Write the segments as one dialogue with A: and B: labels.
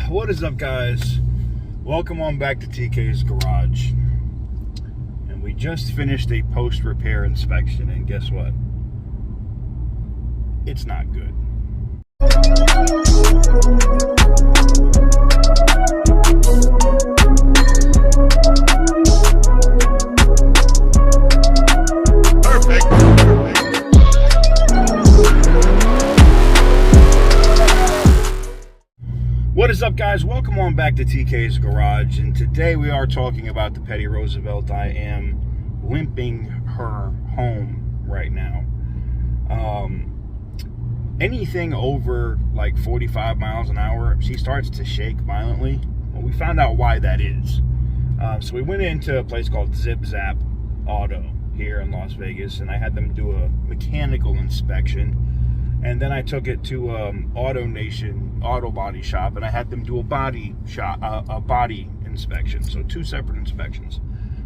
A: What is up, guys? Welcome on back to TK's Garage. And we just finished a post-repair inspection, and guess what? It's not good. What is up, guys? Welcome on back to TK's Garage, and today we are talking about the Petty Roosevelt. I am limping her home right now. Anything over like 45 miles an hour, she starts to shake violently. Well, we found out why that is. So we went into a place called Zip Zap Auto here in Las Vegas, and I had them do a mechanical inspection. And then I took it to AutoNation Auto Body Shop, and I had them do a body inspection. So two separate inspections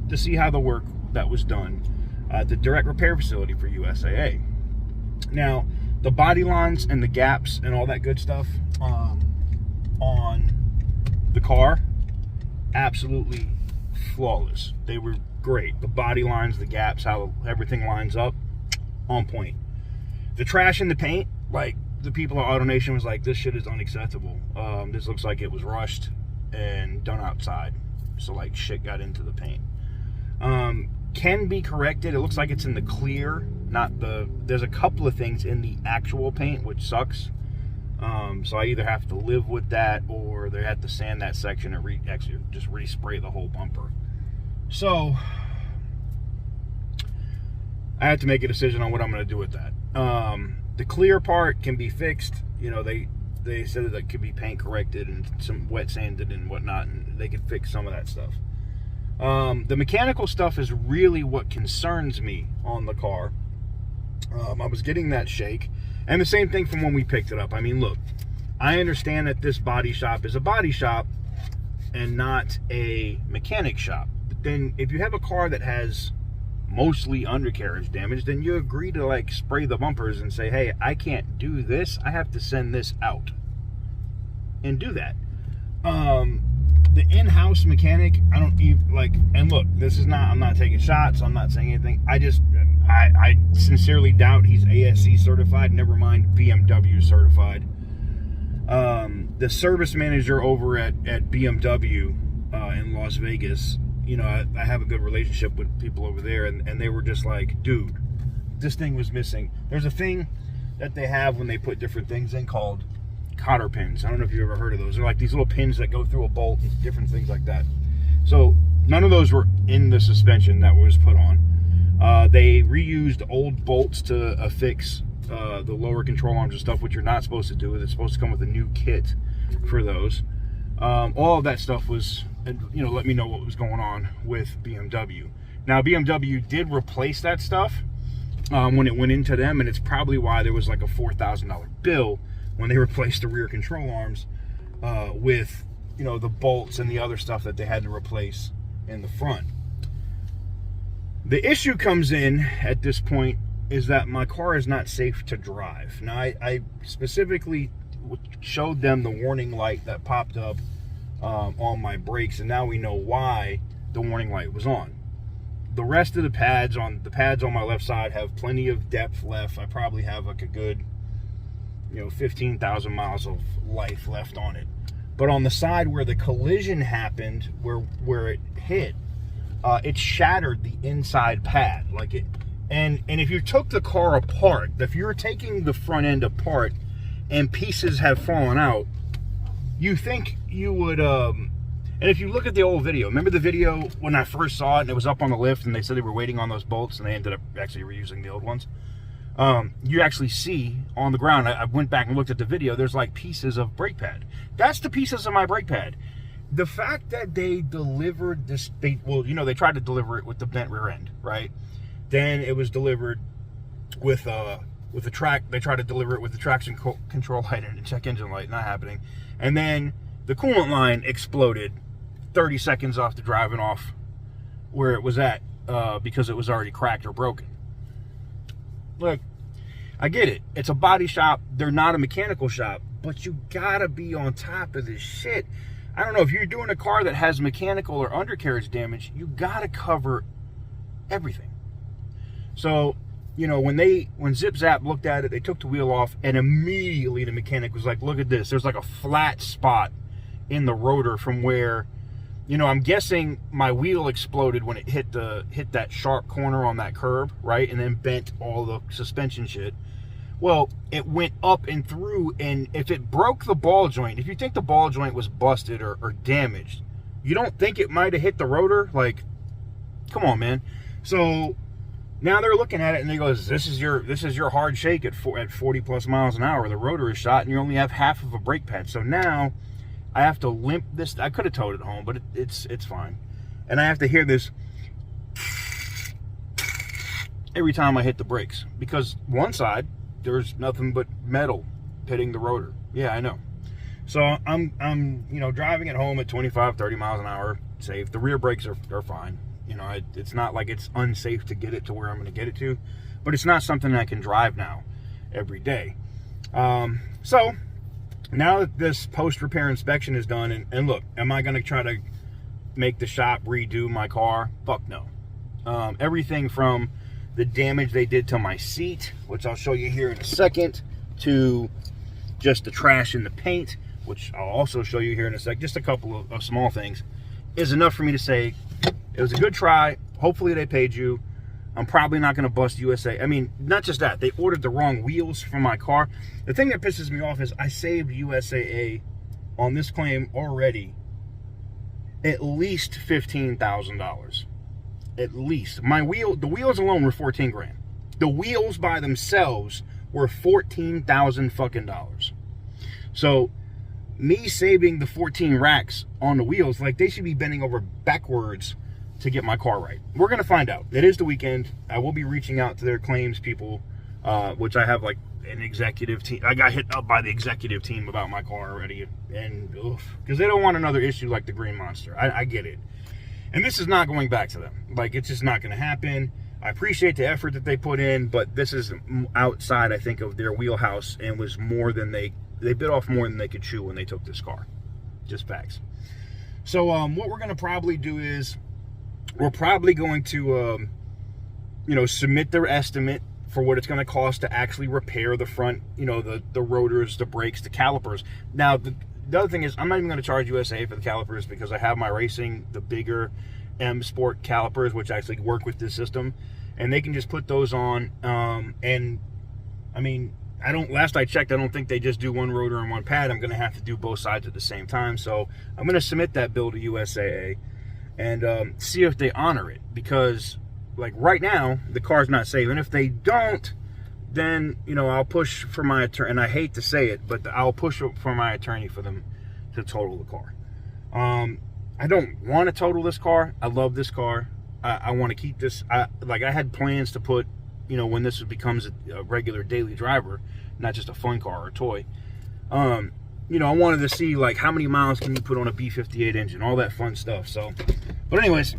A: to see how the work that was done at the direct repair facility for USAA. Now, the body lines and the gaps and all that good stuff on the car, absolutely flawless. They were great. The body lines, the gaps, how everything lines up, on point. The trash and the paint, like, the people at AutoNation was like, this shit is unacceptable. This looks like it was rushed and done outside. So, like, shit got into the paint. Can be corrected. It looks like it's in the clear, not the... There's a couple of things in the actual paint, which sucks. So I either have to live with that, or they have to sand that section and actually just respray the whole bumper. So I had to make a decision on what I'm going to do with that. The clear part can be fixed. You know, they said that it could be paint corrected and some wet sanded and whatnot, and they could fix some of that stuff. The mechanical stuff is really what concerns me on the car. I was getting that shake, and the same thing from when we picked it up. I mean, look, I understand that this body shop is a body shop and not a mechanic shop. But then if you have a car that has mostly undercarriage damage, then you agree to, like, spray the bumpers and say, hey, I can't do this, I have to send this out and do that. The in-house mechanic, I don't even, like, and look, this is not, I'm not taking shots, I'm not saying anything, I sincerely doubt he's ASC certified, never mind BMW certified. The service manager over at BMW in Las Vegas, you know, I have a good relationship with people over there, and they were just like, dude, this thing was missing. There's a thing that they have when they put different things in called cotter pins. I don't know if you've ever heard of those. They're like these little pins that go through a bolt and different things like that. So none of those were in the suspension that was put on. They reused old bolts to affix the lower control arms and stuff, which you're not supposed to do. It's supposed to come with a new kit for those. All of that stuff was, you know, let me know what was going on with BMW. Now, BMW did replace that stuff when it went into them, and it's probably why there was like a $4,000 bill when they replaced the rear control arms with, you know, the bolts and the other stuff that they had to replace in the front. The issue comes in at this point is that my car is not safe to drive. Now, I specifically showed them the warning light that popped up on my brakes, and now we know why the warning light was on. The rest of the pads on my left side have plenty of depth left. I probably have like a good, you know, 15,000 miles of life left on it. But on the side where the collision happened, where it hit, it shattered the inside pad, like it. And if you took the car apart, if you were taking the front end apart and pieces have fallen out, you think you would, and if you look at the old video, remember the video when I first saw it and it was up on the lift and they said they were waiting on those bolts and they ended up actually reusing the old ones? You actually see on the ground, I went back and looked at the video, there's like pieces of brake pad. That's the pieces of my brake pad. The fact that they delivered this, well, you know, they tried to deliver it with the bent rear end, right? Then it was delivered with the track. They tried to deliver it with the traction control light and the check engine light, not happening. And then the coolant line exploded 30 seconds off the driving off where it was at because it was already cracked or broken. Look, I get it. It's a body shop. They're not a mechanical shop. but you gotta be on top of this shit. I don't know, if you're doing a car that has mechanical or undercarriage damage, you gotta cover everything. So, you know, when Zip Zap looked at it, they took the wheel off, and immediately the mechanic was like, look at this, there's like a flat spot in the rotor from where, you know, I'm guessing my wheel exploded when it hit that sharp corner on that curb, right? And then bent all the suspension shit. Well, it went up and through, and if it broke the ball joint, if you think the ball joint was busted or damaged, you don't think it might have hit the rotor? Like, come on, man. So now they're looking at it and they go, this is your hard shake at 40 plus miles an hour. The rotor is shot and you only have half of a brake pad. So now I have to limp this. I could have towed it home, but it's fine. And I have to hear this every time I hit the brakes, because one side, there's nothing but metal hitting the rotor. Yeah, I know. So I'm you know, driving it home at 25, 30 miles an hour, safe. The rear brakes are fine. You know, it's not like it's unsafe to get it to where I'm going to get it to, but it's not something I can drive now every day. So now that this post-repair inspection is done, and look, am I going to try to make the shop redo my car? Fuck no. Everything from the damage they did to my seat, which I'll show you here in a second, to just the trash in the paint, which I'll also show you here in a sec, just a couple of small things, is enough for me to say it was a good try. Hopefully they paid you. I'm probably not going to bust USA. I mean, not just that, they ordered the wrong wheels for my car. The thing that pisses me off is I saved USAA on this claim already at least $15,000. At least. The wheels alone were 14 grand. The wheels by themselves were 14,000 fucking dollars. So me saving the 14 racks on the wheels, like, they should be bending over backwards to get my car right. We're gonna find out. It is the weekend. I will be reaching out to their claims people, which I have like an executive team. I got hit up by the executive team about my car already, and because they don't want another issue like the Green Monster. I get it. And this is not going back to them. Like, it's just not going to happen. I appreciate the effort that they put in, but this is outside, I think, of their wheelhouse, and was more than they bit off more than they could chew when they took this car. Just facts. So what we're going to probably do is we're probably going to, you know, submit their estimate for what it's going to cost to actually repair the front, you know, the rotors, the brakes, the calipers. Now, the other thing is, I'm not even going to charge USA for the calipers, because I have my racing, the bigger M Sport calipers, which actually work with this system, and they can just put those on. And I mean, last I checked, I don't think they just do one rotor and one pad. I'm going to have to do both sides at the same time. So I'm going to submit that bill to USAA and see if they honor it, because like right now the car's not safe, and if they don't, then, you know, I'll push for my attorney, and I hate to say it, but I'll push for my attorney for them to total the car. I don't want to total this car. I love this car. I want to keep this. I had plans to put, you know, when this becomes a regular daily driver, not just a fun car or a toy. You know, I wanted to see, like, how many miles can you put on a B58 engine, all that fun stuff. So, but anyways,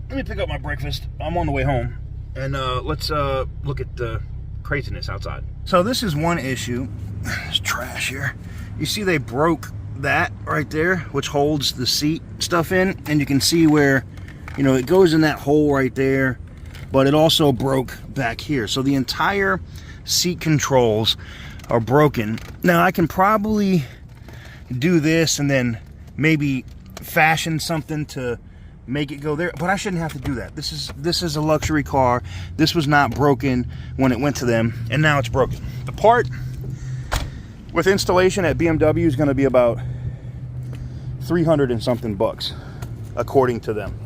A: let me pick up my breakfast. I'm on the way home, and let's look at the craziness outside. So this is one issue. There's trash here. You see they broke that right there, which holds the seat stuff in, and you can see where, you know, it goes in that hole right there, but it also broke back here. So the entire seat controls are broken. Now I can probably do this and then maybe fashion something to make it go there, but I shouldn't have to do that. This is a luxury car. This was not broken when it went to them, and now it's broken. The part with installation at BMW is going to be about 300 and something bucks, according to them.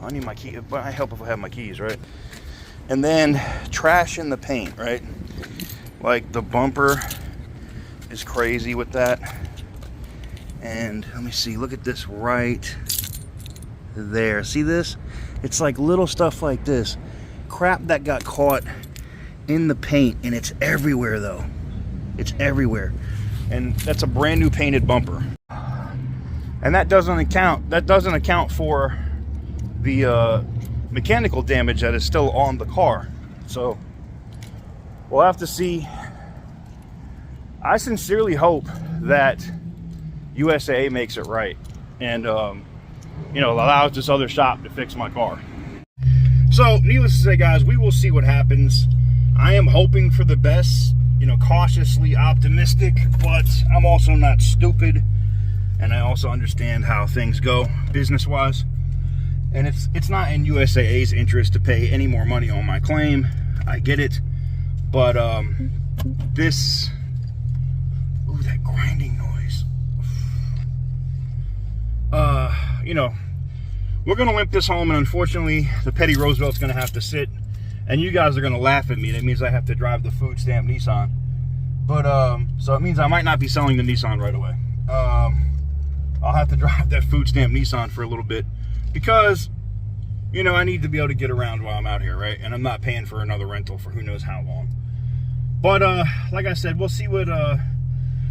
A: I need my key, but I help if I have my keys, right? And then trash in the paint, right? Like the bumper is crazy with that. And let me see, look at this right there. See this? It's like little stuff like this. Crap that got caught in the paint, and it's everywhere though. It's everywhere. And that's a brand new painted bumper. And that doesn't account for the mechanical damage that is still on the car. So we'll have to see. I sincerely hope
B: that USAA makes it right and, you know, allows this other shop to fix my car.
A: So, needless to say, guys, we will see what happens. I am hoping for the best, you know, cautiously optimistic, but I'm also not stupid. And I also understand how things go business-wise. And it's not in USAA's interest to pay any more money on my claim. I get it. But this... Ooh, that grinding noise. You know, we're going to limp this home, and unfortunately, the Petty Roosevelt's going to have to sit. And you guys are going to laugh at me. That means I have to drive the food stamp Nissan. But, so it means I might not be selling the Nissan right away. I'll have to drive that food stamp Nissan for a little bit. Because, you know, I need to be able to get around while I'm out here, right? And I'm not paying for another rental for who knows how long. But, like I said, we'll see what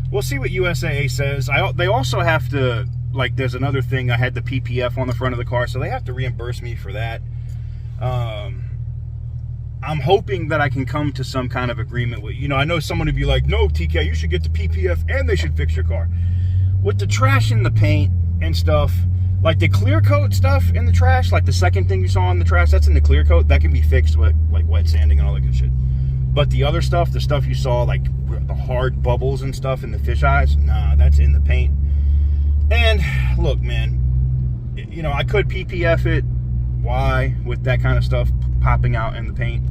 A: USAA says. They also have to... Like, there's another thing. I had the PPF on the front of the car, so they have to reimburse me for that. I'm hoping that I can come to some kind of agreement with, you know, I know someone would be like, no, TK, you should get the PPF and they should fix your car. With the trash in the paint and stuff, like the clear coat stuff in the trash, like the second thing you saw in the trash, that's in the clear coat. That can be fixed with, like, wet sanding and all that good shit. But the other stuff, the stuff you saw, like the hard bubbles and stuff in the fish eyes, nah, that's in the paint. And look, man, you know, I could PPF it. Why? With that kind of stuff popping out in the paint.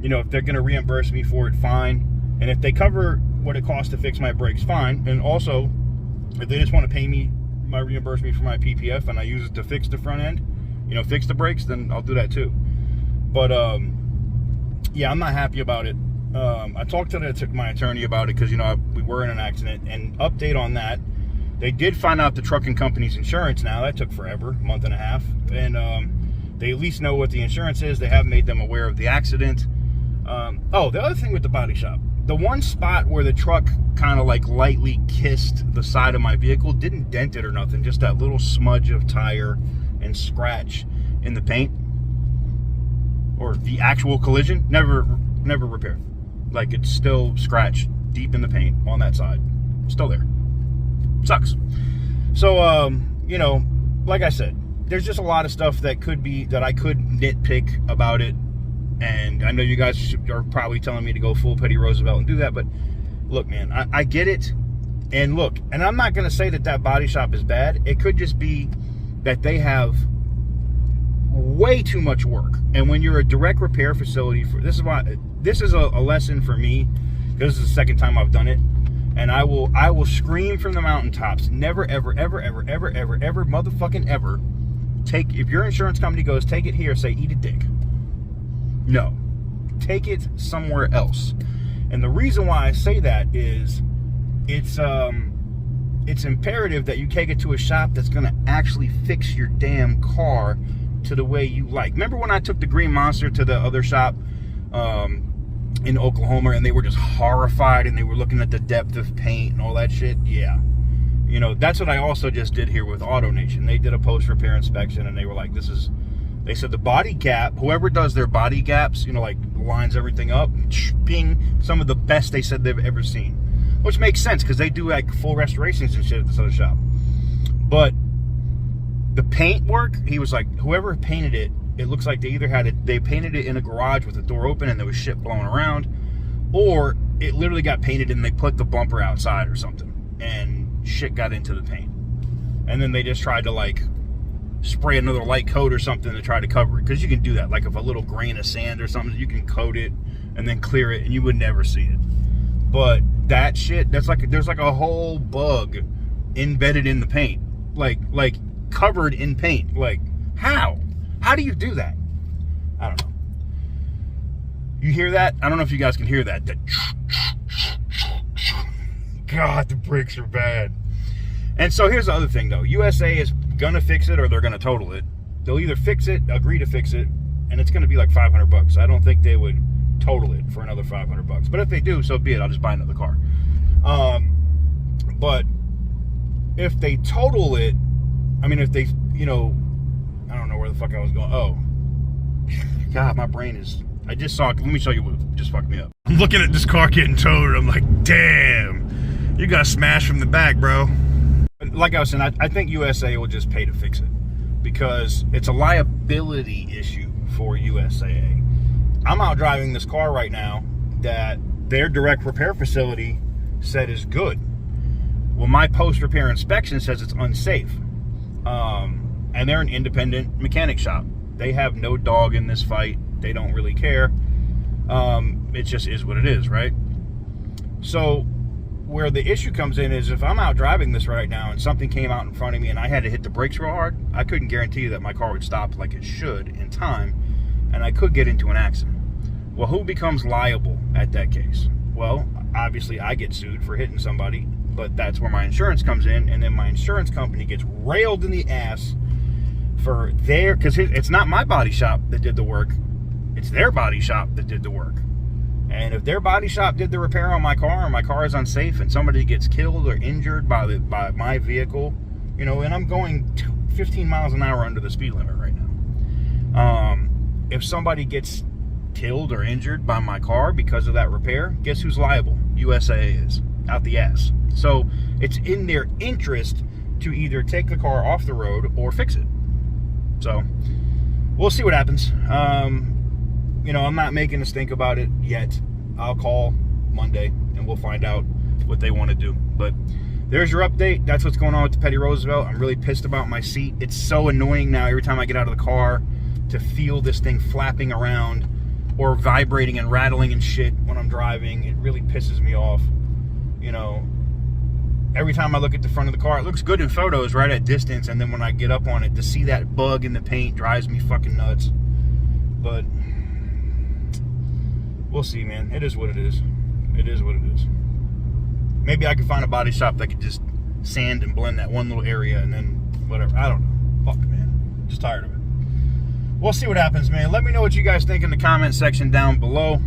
A: You know, if they're going to reimburse me for it, fine. And if they cover what it costs to fix my brakes, fine. And also, if they just want to pay me, reimburse me for my PPF and I use it to fix the front end, you know, fix the brakes, then I'll do that too. But, yeah, I'm not happy about it. I talked to my attorney about it because, you know, we were in an accident. And update on that, they did find out the trucking company's insurance now. That took forever, a month and a half. And they at least know what the insurance is. They have made them aware of the accident. Oh, the other thing with the body shop, the one spot where the truck kind of like lightly kissed the side of my vehicle, didn't dent it or nothing, just that little smudge of tire and scratch in the paint, or the actual collision, never repaired. Like, it's still scratched deep in the paint on that side, still there. Sucks. So, you know, like I said, there's just a lot of stuff that I could nitpick about it. And I know you guys are probably telling me to go full Petty Roosevelt and do that, but look, man, I get it. And look, and I'm not going to say that body shop is bad. It could just be that they have way too much work. And when you're a direct repair facility, this is a lesson for me, because this is the second time I've done it. And I will scream from the mountaintops, never, ever, ever, ever, ever, ever, ever, motherfucking ever, if your insurance company goes, take it here, say, eat a dick. No. Take it somewhere else. And the reason why I say that is it's imperative that you take it to a shop that's going to actually fix your damn car to the way you like. Remember when I took the Green Monster to the other shop in Oklahoma, and they were just horrified, and they were looking at the depth of paint and all that shit? Yeah. You know, that's what I also just did here with AutoNation. They did a post-repair inspection, and they were like, they said the body gap, whoever does their body gaps, you know, like lines everything up, being some of the best they said they've ever seen. Which makes sense, because they do like full restorations and shit at this other shop. But the paint work, he was like, whoever painted it, it looks like they painted it in a garage with the door open and there was shit blowing around, or it literally got painted and they put the bumper outside or something and shit got into the paint. And then they just tried to like spray another light coat or something to try to cover it, because you can do that. Like if a little grain of sand or something, you can coat it and then clear it and you would never see it. But that shit, there's like a whole bug embedded in the paint, like covered in paint. Like, how do you do that? I don't know. You hear that? I don't know if you guys can hear that. God, the brakes are bad. And so here's the other thing though. USA is gonna fix it, or they're gonna total it. They'll either fix it, agree to fix it, and it's gonna be like $500. I don't think they would total it for another $500. But if they do, so be it. I'll just buy another car. But if they total it, I mean, if they, you know, I don't know where the fuck I was going. Oh, God, my brain is, I just saw, let me show you what just fucked me up. I'm looking at this car getting towed, I'm like, damn. You got smashed from the back, bro. Like I was saying, I think USA will just pay to fix it because it's a liability issue for USAA. I'm out driving this car right now that their direct repair facility said is good. Well, my post-repair inspection says it's unsafe. And they're an independent mechanic shop. They have no dog in this fight. They don't really care. It just is what it is, right? So where the issue comes in is if I'm out driving this right now and something came out in front of me and I had to hit the brakes real hard, I couldn't guarantee you that my car would stop like it should in time, and I could get into an accident. Well, who becomes liable at that case? Well, obviously I get sued for hitting somebody, but that's where my insurance comes in, and then my insurance company gets railed in the ass for their, because it's not my body shop that did the work, it's their body shop that did the work. And if their body shop did the repair on my car and my car is unsafe and somebody gets killed or injured by my vehicle, you know, and I'm going 15 miles an hour under the speed limit right now. If somebody gets killed or injured by my car because of that repair, guess who's liable? USAA is, out the ass. So it's in their interest to either take the car off the road or fix it. So we'll see what happens. You know, I'm not making us think about it yet. I'll call Monday and we'll find out what they want to do. But there's your update. That's what's going on with the Petty Roosevelt. I'm really pissed about my seat. It's so annoying now every time I get out of the car to feel this thing flapping around or vibrating and rattling and shit when I'm driving. It really pisses me off. You know, every time I look at the front of the car, it looks good in photos right at distance, and then when I get up on it, to see that bug in the paint drives me fucking nuts. But we'll see, man. It is what it is. It is what it is. Maybe I can find a body shop that could just sand and blend that one little area and then whatever. I don't know. Fuck, man. Just tired of it. We'll see what happens, man. Let me know what you guys think in the comment section down below.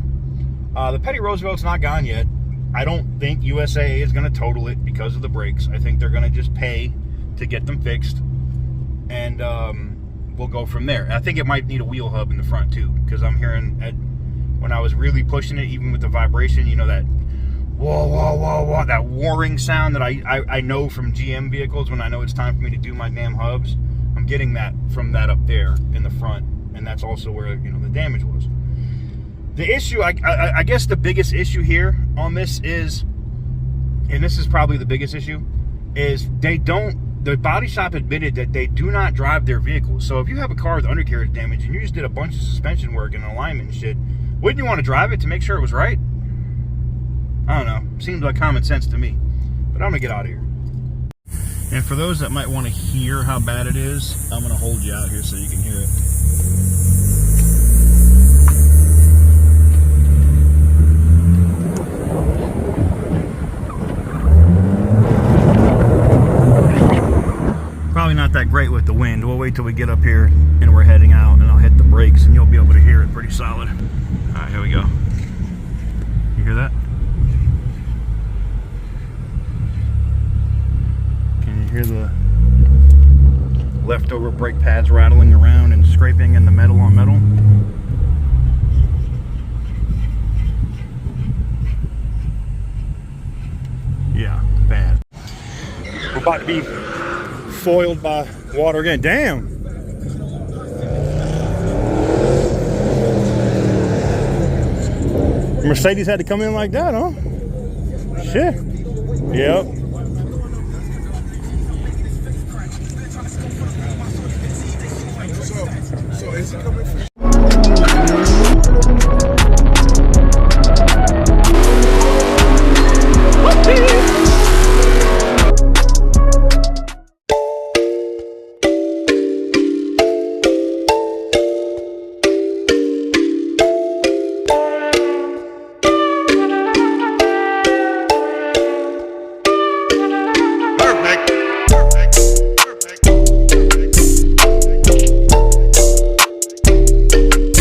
A: The Petty Roosevelt's not gone yet. I don't think USAA is going to total it because of the brakes. I think they're going to just pay to get them fixed. And we'll go from there. I think it might need a wheel hub in the front too, because I'm hearing when I was really pushing it, even with the vibration, you know, that whoa, whoa, whoa, whoa, that warring sound that I know from GM vehicles when I know it's time for me to do my damn hubs. I'm getting that from that up there in the front, and that's also where, you know, the damage was. The issue, I guess the biggest issue here on this is, and this is probably the biggest issue, is the body shop admitted that they do not drive their vehicles. So if you have a car with undercarriage damage and you just did a bunch of suspension work and alignment and shit, wouldn't you want to drive it to make sure it was right? I don't know. Seems like common sense to me. But I'm going to get out of here. And for those that might want to hear how bad it is, I'm going to hold you out here so you can hear it. Probably not that great with the wind. We'll wait till we get up here and we're heading out, and I'll hit the brakes and you'll be able to hear it pretty solid. All right, here we go. You hear that? Can you hear the leftover brake pads rattling around and scraping in the metal on metal? Yeah, bad. We're about to be foiled by water again. Damn. Mercedes had to come in like that, huh? Shit. Yep.